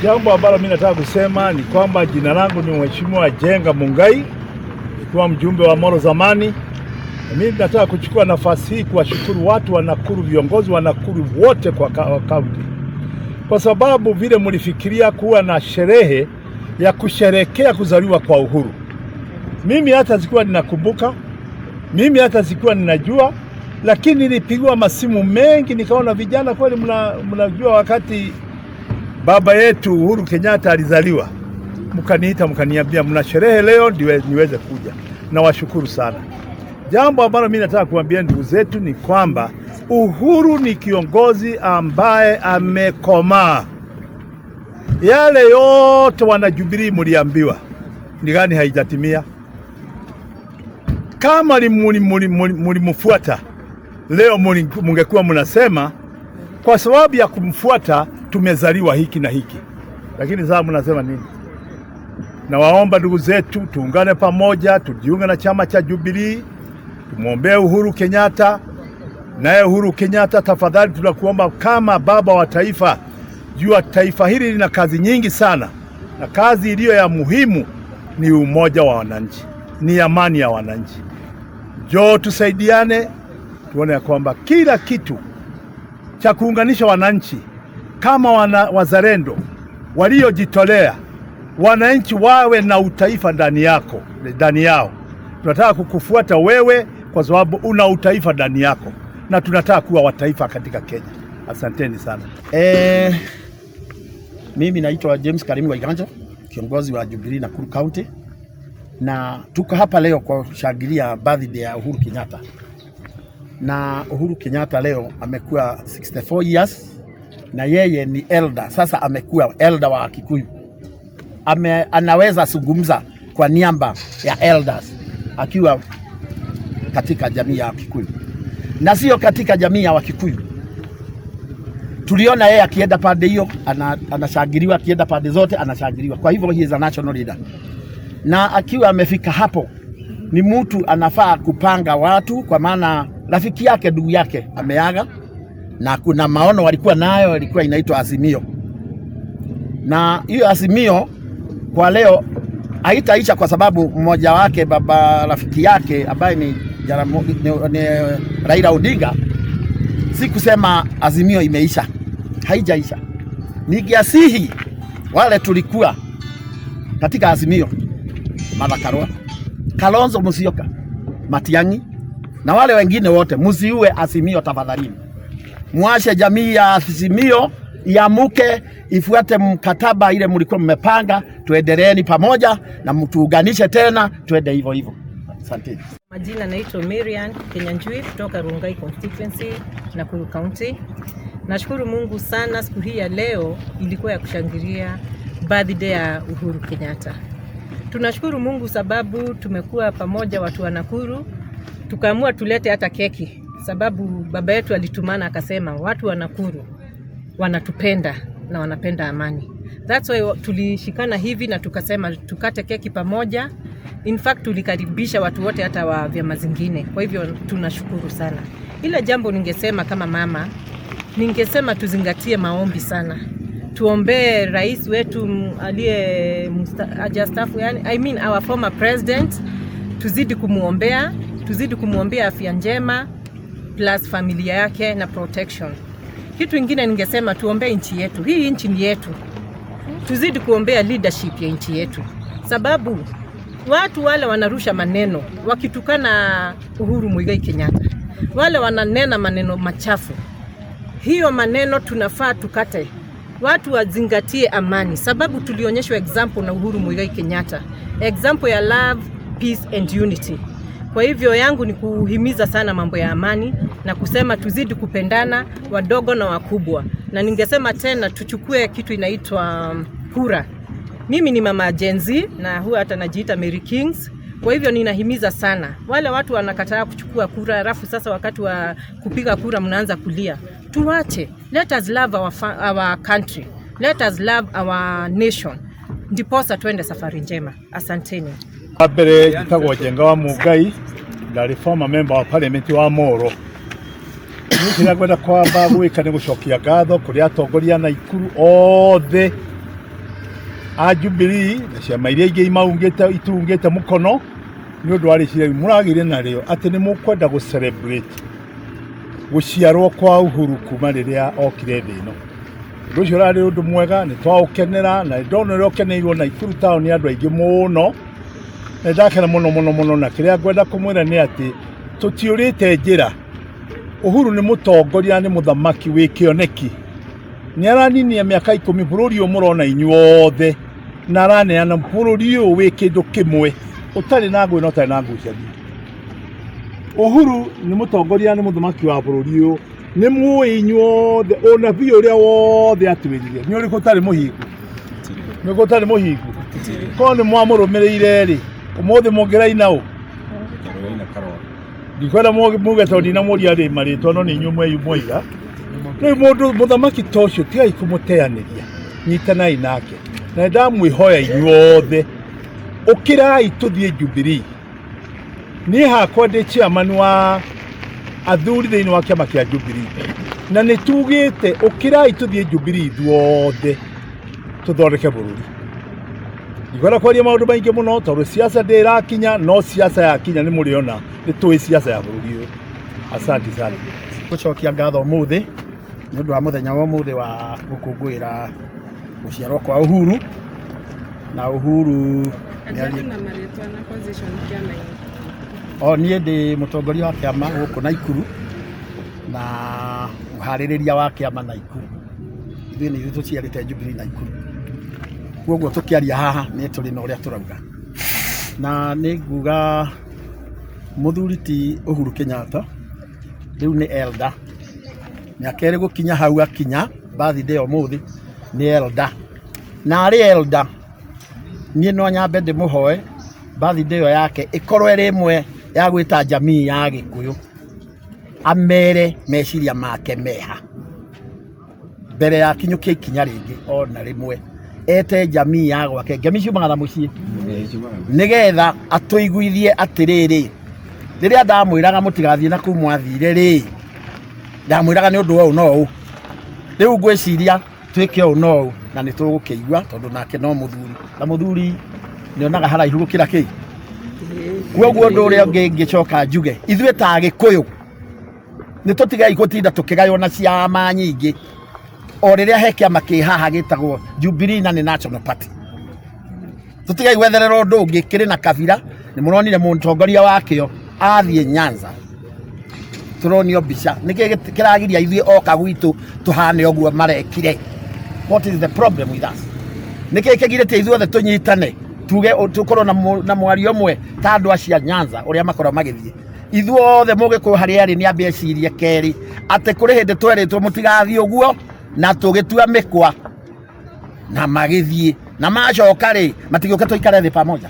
Jambo ambalo mimi nataka kusema ni kwamba jina langu ni Mheshimiwa Jenga Mungai, nikiwa mjumbe wa Molo zamani. Mimi nataka kuchukua nafasi hii kuwashukuru watu wa Nakuru, viongozi wa Nakuru wote kwa kaunti, kwa sababu vile mlifikiria kuwa na sherehe ya kusherekea kuzaliwa kwa uhuru. Mimi hata sikuwa ninakumbuka, mimi hata sikuwa ninajua, lakini nilipigwa masimu mengi nikaona vijana kweli mnajua wakati baba yetu Uhuru Kenyatta alizaliwa. Mkaniita mkaniambia mna sherehe leo niweze kuja. Na washukuru sana. Jambo ambalo mimi nataka kuambia ndugu zetu ni kwamba Uhuru ni kiongozi ambaye amekomaa. Yale yote wana Jubilee mliambiwa ni gani haijatimia. Kama mlimfuata leo mungekuwa mnasema kwa sababu ya kumfuata tumezaliwa hiki na hiki. Lakini sasa mnasema nini? Na waomba ndugu zetu tuungane pamoja, tujiunge na chama cha Jubilee, tumuombee Uhuru Kenyatta. Naye Uhuru Kenyatta, tafadhali tunakuomba kama baba wa taifa, jua taifa hili lina kazi nyingi sana, na kazi iliyo ya muhimu ni umoja wa wananchi, ni amani ya wananchi. Njoo tusaidiane, tuone ya kwamba kila kitu cha kuunganisha wananchi kama wazalendo waliojitolea, wananchi wawe na utaifa ndani yao. Tunataka kukufuata wewe kwa sababu una utaifa ndani yako, na tunataka kuwa wataifa katika Kenya. Asanteni sana. Mimi naitwa James Karimi Waiganja, kiongozi wa Jubilee Nakuru County, na tuko hapa leo kwa kushangilia birthday ya Uhuru Kenyatta. Na Uhuru Kenyatta leo amekuwa 64 years na yeye ni elder. Sasa amekuwa elder wa Kikuyu. Anaweza zungumza kwa niaba ya elders akiwa katika jamii ya Kikuyu. Na sio katika jamii ya Wakikuyu. Tuliona yeye akienda pande hiyo anashangiliwa, akienda pande zote anashangiliwa. Kwa hivyo he is a national leader. Na akiwa amefika hapo ni mtu anafaa kupanga watu, kwa maana rafiki yake ndugu yake ameaga, na kuna maono walikuwa nayo, ilikuwa inaitwa Azimio. Na hiyo Azimio kwa leo haitaisha kwa sababu mmoja wake baba rafiki yake ambaye ni Raila Odinga, si kusema Azimio imeisha, haijaisha. Nikiasihi wale tulikuwa katika Azimio, Martha Karua, Kalonzo Musyoka, Matiang'i na wale wengine wote, msiue Azimio tafadhali. Muache jamii ya Azimio iamuke, ifuate mkataba ile mlikuwa mmepanga, tuendeleeni pamoja na mtuunganishe tena, tuende hivyo hivyo. Asante. Majina naitwa Miriam Kenyanjui kutoka Rongai constituency, Nakuru County. Nashukuru Mungu sana, siku hii ya leo ilikuwa ya kushangilia birthday ya Uhuru Kenyatta. Tunashukuru Mungu sababu tumekuwa pamoja watu wa Nakuru, tukaamua tulete hata keki sababu baba yetu alitumana akasema watu wa Nakuru wanatupenda na wanapenda amani. That's why tulishikana hivi na tukasema tukate keki pamoja. In fact tulikaribisha watu wote hata wa vyama zingine. Kwa hivyo tunashukuru sana. Ile jambo ningesema kama mama, ningesema tuzingatie maombi sana. Tuombee rais wetu aliye hajastaafu, yani our former president, tuzidi kumuombea afya njema plus familia yake na protection. Kitu kingine ningesema tuombee nchi yetu. Hii nchi ni yetu. Tuzidi kuombea leadership ya nchi yetu. Sababu watu wale wanarusha maneno wakitukana Uhuru Muigai Kenyatta. Wale wananena maneno machafu. Hiyo maneno tunafaa tukate. Watu wazingatie amani. Sababu tulionyeshwa example na Uhuru Muigai Kenyatta. Example ya love, peace and unity. Kwa hivyo yangu ni kuhimiza sana mambo ya amani na kusema tuzidi kupendana wadogo na wakubwa. Na ningesema tena tuchukue kitu inaitwa kura. Mimi ni mama Gen Z na huwa hata najiita Mary Kings. Kwa hivyo ninahimiza sana. Wale watu wanakataa kuchukua kura, alafu sasa wakati wa kupiga kura mnaanza kulia. Tuache. Let us love our country. Let us love our nation. Ndiposa tuende safari njema. Asanteni. Abere Gitagwa Jenga Mungai, ndari former member wa parliament wa Molo. Nĩkĩragwenda kwamba gwĩka nĩ gũcokia ngatho kũrĩ atongoria Nakuru othe a Jubilee na ciama iria ingĩ itungĩte mũkono nĩ ũndũ wa rĩciria mũragĩire narĩo atĩ nĩ mũkwenda gũ-celebrate gũciarwo kwa Uhuru kuma rĩrĩa okire thĩ ĩno. Ũndũ ũcio ũrarĩ ũndũ mwega, nĩ twaũkenera na ndona ũrĩa ũkeneirwo Naikuru town nĩ andũ aingĩ mũno, na ndakena mũno na kĩrĩa ngwenda kũmwĩra nĩ atĩ tũtiũrĩte njĩra. Uhuru nĩ mũtongoria, nĩ mũthamaki wĩ kĩoneki, nĩ araninia mĩaka 10 bũrũri ũyũ mũrona inyuothe, na araneana bũrũri ũyũ wĩ kĩndũ kĩmwe ũtarĩ na ngũĩ na ũtarĩ na ngucanio. Uhuru nĩ mũtongoria, nĩ mũthamaki wa bũrũri ũyũ, nĩ mũĩ inyuothe ũnabii ũrĩa wothe atwĩrire nĩ ũrĩkũ ũtarĩ mũhingu, nĩ ũrĩkũ ũtarĩ mũhingu. Korwo nĩ mwamũrũmĩrĩire rĩ, ũmũthĩ mũngĩraina ũ? Ndikwenda muge tondũ ndinamũria rĩ marĩtwa no nĩ inyuĩ mweiga. Rĩu mũndũ mũthamaki ta ũcio tigai kũmũteanĩria, nyitanai nake, na ndamwĩhoya inyuothe ũkĩrai tũthiĩ Jubilee. Niĩ hakwa ndĩ chairman wa athuri thĩinĩ wa kĩama kĩa Jubilee, na nĩ tugĩte ũkĩrai tũthiĩ Jubilee ithuothe tũthondeke bũrũri. Ndikwenda kwaria maũndũ maingĩ mũno tondũ siasa ndĩrakinya, no siasa yakinya nĩ mũrĩona nĩ tũĩ siasa ya bũrũri ũyũ. Asante sana. Gũcokia ngatho mũthĩ nĩ ũndũ wa mũthenya wa mũthĩ wa gũkũngũĩra gũciarwo kwa Uhuru, na Uhuru niĩ ndĩ mũtongoria wa kĩama gũkũ Naikuru na mũharĩrĩria wa kĩama Naikuru. Ithuĩ nĩ ithuĩ tũciarĩte Jubilee Naikuru, koguo tũkĩaria haha nĩ tũrĩ na ũrĩa tũrauga, na nĩ nguga mũthuri ti Uhuru Kenyatta rĩu nĩ elder, mĩaka ĩrĩ gũkinya hau akinya birthday ũmũthĩ nĩ elder, na arĩ elder niĩ no nyambe ndĩmũhoe birthday ĩyo yake ĩkorwo ĩrĩ ĩmwe ya gwĩta jamii ya Gĩkũyũ, amere meciria make meha mbere ya kinyũkia ikinya rĩngĩ ona rĩmwe, ete jamii ya gwake, jamii ciumaga na mũciĩ, nĩgetha atũiguithie atĩrĩrĩ, rĩrĩa ndamwĩraga mũtigathiĩ na kũu mwathire rĩ, ndamwĩraga nĩ ũndũ ũũ no ũũ, rĩu ngwĩciria twĩke ũũ no ũũ, na nĩ tũgũkĩigua tondũ nake no mũthuri, na mũthuri nĩonaga haraihu gũkĩra kĩ. Koguo ũndũ ũrĩa ũngĩ ngĩcoka njuge, ithuĩ ta Gĩkũyũ nĩ tũtigai gũtinda tũkĩgaywo na ciama nyingĩ, o rĩrĩa he kĩama kĩ haha gĩtagwo Jubilee na nĩ National Party. Tũtigai gwetherera ũndũ ũngĩ kĩrĩ na kabira. Nĩ mũronire mũtongoria wakĩo athiĩ Nyanza, tũronio mbica, nĩkĩ kĩragiria ithuĩ oka gwitũ tũhane ũguo marekire? What is the problem with us? Nĩkĩ kĩgirĩtie ithuothe tũnyitane tuge tũkorwo na mwario ũmwe ta andũ acia Nyanza ũrĩa makorwo magĩthiĩ ithuothe Mũgĩkũyũ harĩa arĩ nĩ ambĩcirie kerĩ atĩ kũrĩ hĩndĩ twerĩtwo mũtigathiĩ ũguo, na tũgĩtua mĩkwa na magĩthiĩ, na macoka rĩ matigĩũka tũikare thĩ pamoja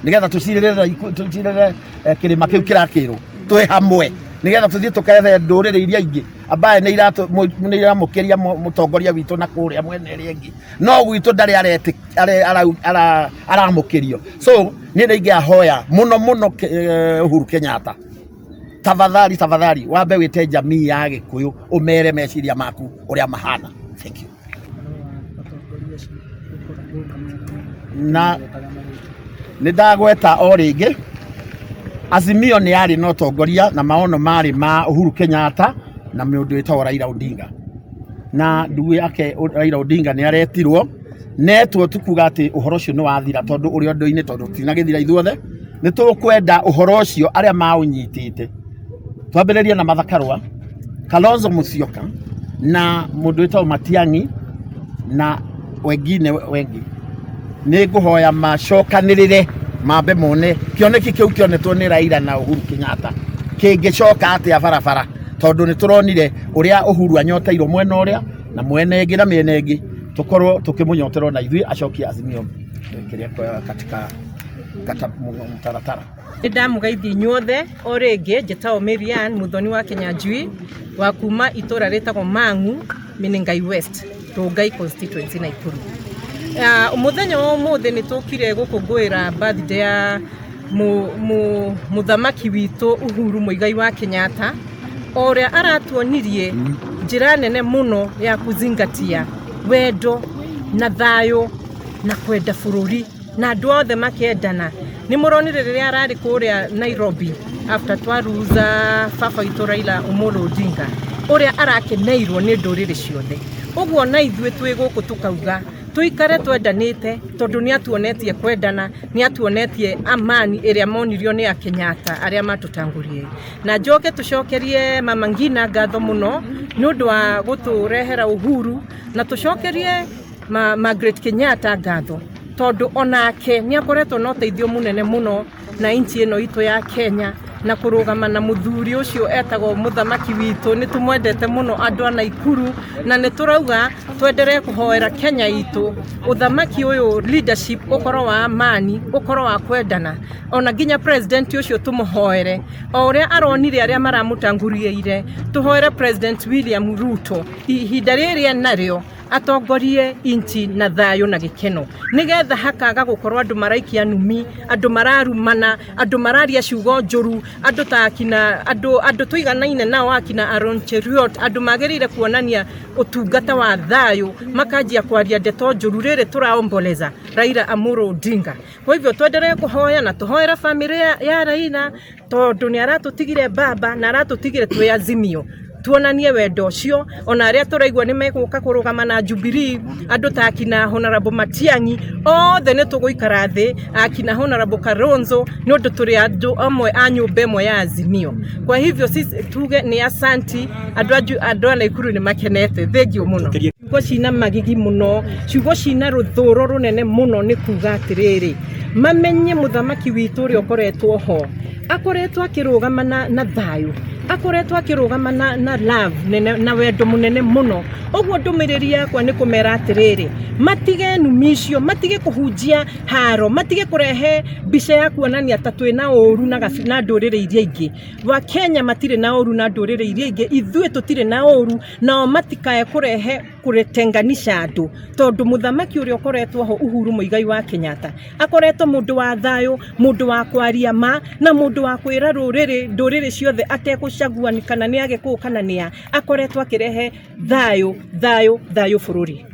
nĩgetha tũcirĩre kĩrĩma kĩu kĩrakĩrwo twĩ hamwe, nĩgetha tũthiĩ tũkethe ndũrĩrĩ iria ingĩ ambaye nĩ iramũkĩria mũtongoria witũ na kũrĩa mwena ĩrĩa ĩngĩ, no gwitũ ndarĩ aramũkĩrio. So niĩ nĩ ingĩahoya mũno Uhuru Kenyatta, tafadhali wambe wĩte jamii ya Gĩkũyũ ũmere meciria maku ũrĩa mahana. Thank you. Na nĩ ndagweta o rĩngĩ, Azimio nĩ yarĩ na ũtongoria na maono marĩ ma Uhuru Kenyatta na mũndũ wĩtagwo Raila Odinga, na ndugu yake Raila Odinga nĩ aretirwo, netwo tukuga atĩ ũhoro ũcio nĩ wathira tondũ ũrĩa ũndũ-inĩ tondũ tinagĩthira ithuothe, nĩ tũkwenda ũhoro ũcio arĩa maũnyitĩte twambĩrĩrie na Martha Karua, Kalonzo Musyoka na mũndũ wĩtagwo Matiang'i na wengine wengi, nĩ ngũhoya macokanĩrĩre mambe mone kĩoneki kĩu kĩonetwo nĩ Raila na Uhuru Kenyatta kĩngĩcoka atĩa barabara, tondũ nĩ tũronire ũrĩa Uhuru anyoteirwo mwena ũrĩa na mwena ĩngĩ na mĩena ĩngĩ, tũkorwo tũkĩmũnyoterwo na ithuĩ acokie Azimio kĩrĩa katika mtaratara. Nĩ ndamũgeithia inyuothe o rĩngĩ, njĩtagwo Marian Muthoni wa Kinyanjui wa kuma itũra rĩtagwo Mang'u, Menengai West, Rongai constituency Naikuru. Mũthenya wa ũmũthĩ nĩ tũkire gũkũngũĩra birthday ya mũthamaki witũ Uhuru Muigai wa Kenyatta, ũrĩa aratuonirie njĩra nene mũno ya kuzingatia wendo na thayũ na kwenda bũrũri na andũ othe makendana. Nĩ mũronire rĩrĩa ararĩ kũrĩa Nairobi after twaruza baba witũ Raila Amolo Odinga ũrĩa arakeneirwo nĩ ndũrĩrĩ ciothe. Ũguo na ithuĩ twĩ gũkũ tukauga tuikare twendanĩte tondũ nĩ atuonetie kwendana, nĩ atuonetie amani ĩrĩa monirio nĩ Kenyatta arĩa matũtangũririe. Na njoke tucokerie Mama Ngina ngatho mũno nĩ ũndũ wa gũtũrehera uhuru, na tucokerie Margaret Kenyatta ngatho tondũ onake nĩ akoretwo na ũteithio mũnene mũno na nchi ĩno itũ ya Kenya, na kũrũgama na mũthuri ũcio etagwo mũthamaki witũ. Nĩ tũmwendete mũno andũ a Naikuru, na nĩ tũrauga twenderee kũhoera Kenya itũ ũthamaki ũyũ, leadership ũkorwo wa amani, ũkorwo wa kwendana. Ona nginya president ũcio tũmũhoere o ũrĩa aronire arĩa maramũtangũrĩire. Tũhoere President William Ruto ihinda rĩrĩa narĩo atongorie inchi na thayo na gĩkeno, nigetha hakaga gũkorwo andũ maraikia numi, andũ mararumana, andũ mararia ciugo njũru, andũ ta andũ tuiganaine nao akina Aaron Cheruiyot, andũ magĩrĩire kuonania ũtungata wa thayo makanjia kwaria ndeto njũru. Rĩrĩ tũraomboleza Raila Amolo Odinga. Kwa hivyo twenderee kũhoya na tũhoera famĩlĩ ya Raila tondũ nĩ aratũtigire baba na aratũtigire twĩ Azimio. Tuonanie wendo ũcio, ona arĩa tũraigua nĩ megũka kũrũgama na Jubilee, andũ ta akina Honorable Matiang'i, othe nĩ tũgũikara thĩ, akina Honorable Kalonzo, nĩ ũndũ tũrĩ andũ amwe a nyũmba ĩmwe ya Azimio. Kwa hivyo sisi tuge nĩ asanti, andũ a Naikuru nĩ makenete. Thengio mũno. Ciugo cina magigi mũno, ciugo cina rũthũro rũnene mũno nĩ kuga atĩrĩrĩ, mamenye mũthamaki witũ ũrĩa ũkoretwo ho, akoretwo akĩrũgama na thayo, akoretwo akĩrũgama na love na wendo mũnene mũno. Ũguo ndũmĩrĩri yakwa nĩ kũmera atĩrĩrĩ, matige numi icio, matige kũhunjia haro, matige kũrehe mbica ya kuonania ta twĩ na ũru na ndũrĩrĩ iria ingĩ. Wa Kenya matirĩ na ũru na ndũrĩrĩ iria ingĩ, ithuĩ tũtirĩ na ũru, nao matikae kũrehe kũretenganisha andũ, tondũ mũthamaki ũrĩa ũkoretwo ho Uhuru Muigai wa Kenyatta akoretwo mũndũ wa thayo, mũndũ wa kwaria ma, na mũndũ wa kwĩra ndũrĩrĩ ciothe ategũcaguani kana nĩ Agĩkũyũ kana nĩa, akoretwo akĩrehe thayo bũrũri.